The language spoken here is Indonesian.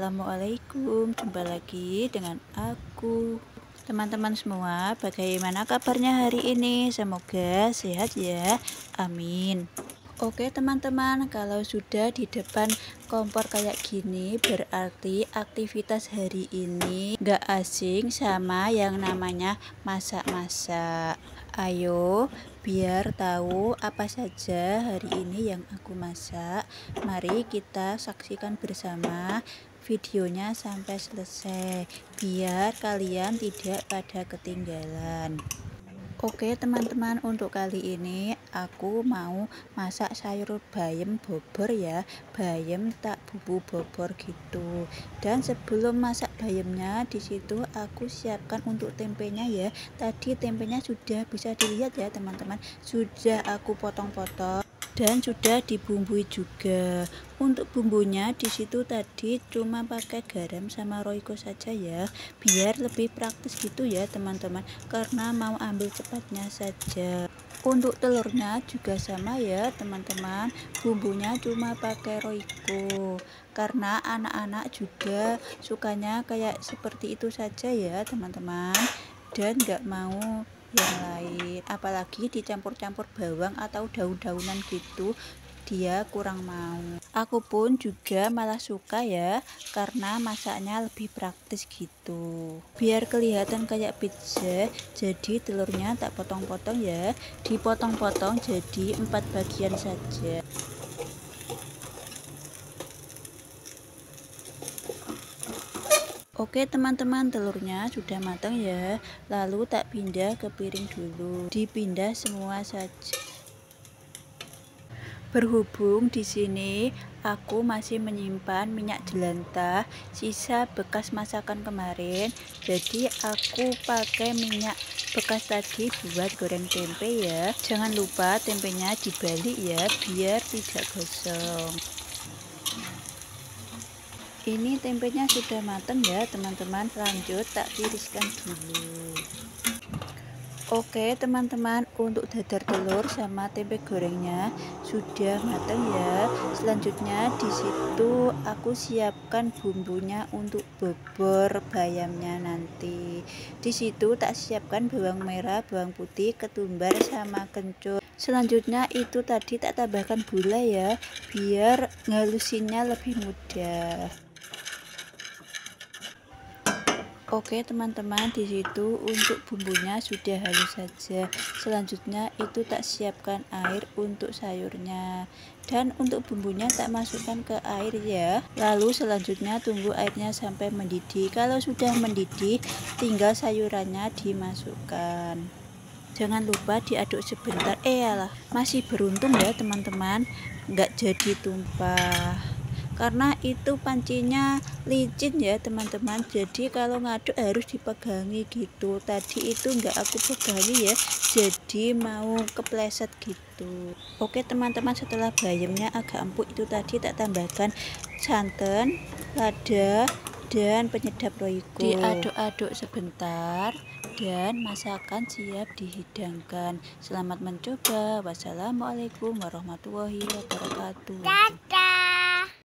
Assalamualaikum, jumpa lagi dengan aku. Teman-teman semua, bagaimana kabarnya hari ini? Semoga sehat ya, amin. Oke teman-teman, kalau sudah di depan kompor kayak gini berarti aktivitas hari ini gak asing sama yang namanya masak-masak. Ayo biar tahu apa saja hari ini yang aku masak, mari kita saksikan bersama videonya sampai selesai biar kalian tidak pada ketinggalan. Oke teman-teman, untuk kali ini aku mau masak sayur bayam bobor ya, bayam tak bumbu bobor gitu. Dan sebelum masak bayamnya, disitu aku siapkan untuk tempenya ya. Tadi tempenya sudah bisa dilihat ya teman-teman, sudah aku potong-potong dan sudah dibumbui juga. Untuk bumbunya di situ tadi cuma pakai garam sama royco saja ya, biar lebih praktis gitu ya teman-teman, karena mau ambil cepatnya saja. Untuk telurnya juga sama ya teman-teman, bumbunya cuma pakai royco karena anak-anak juga sukanya kayak seperti itu saja ya teman-teman, dan gak mau yang lain, apalagi dicampur-campur bawang atau daun-daunan gitu dia kurang mau. Aku pun juga malah suka ya, karena masaknya lebih praktis gitu. Biar kelihatan kayak pizza, jadi telurnya tak potong-potong ya, dipotong-potong jadi 4 bagian saja. Oke teman-teman, telurnya sudah matang ya, lalu tak pindah ke piring dulu, dipindah semua saja. Berhubung di sini aku masih menyimpan minyak jelantah sisa bekas masakan kemarin, jadi aku pakai minyak bekas tadi buat goreng tempe ya. Jangan lupa tempenya dibalik ya, biar tidak gosong. Ini tempenya sudah matang ya teman-teman, lanjut tak tiriskan dulu. Oke teman-teman, untuk dadar telur sama tempe gorengnya sudah matang ya. Selanjutnya di situ aku siapkan bumbunya untuk bobor bayamnya nanti. Di situ tak siapkan bawang merah, bawang putih, ketumbar sama kencur. Selanjutnya itu tadi tak tambahkan gula ya, biar ngalusinnya lebih mudah. Oke teman-teman, di situ untuk bumbunya sudah halus saja. Selanjutnya itu tak siapkan air untuk sayurnya, dan untuk bumbunya tak masukkan ke air ya. Lalu selanjutnya tunggu airnya sampai mendidih. Kalau sudah mendidih, tinggal sayurannya dimasukkan. Jangan lupa diaduk sebentar. Alah, masih beruntung ya teman-teman, nggak jadi tumpah, karena itu pancinya licin ya teman-teman, jadi kalau ngaduk harus dipegangi gitu. Tadi itu enggak aku pegangi ya, jadi mau kepleset gitu. Oke teman-teman, setelah bayamnya agak empuk itu tadi tak tambahkan santan, lada, dan penyedap royco. Diaduk-aduk sebentar dan masakan siap dihidangkan. Selamat mencoba. Wassalamualaikum warahmatullahi wabarakatuh.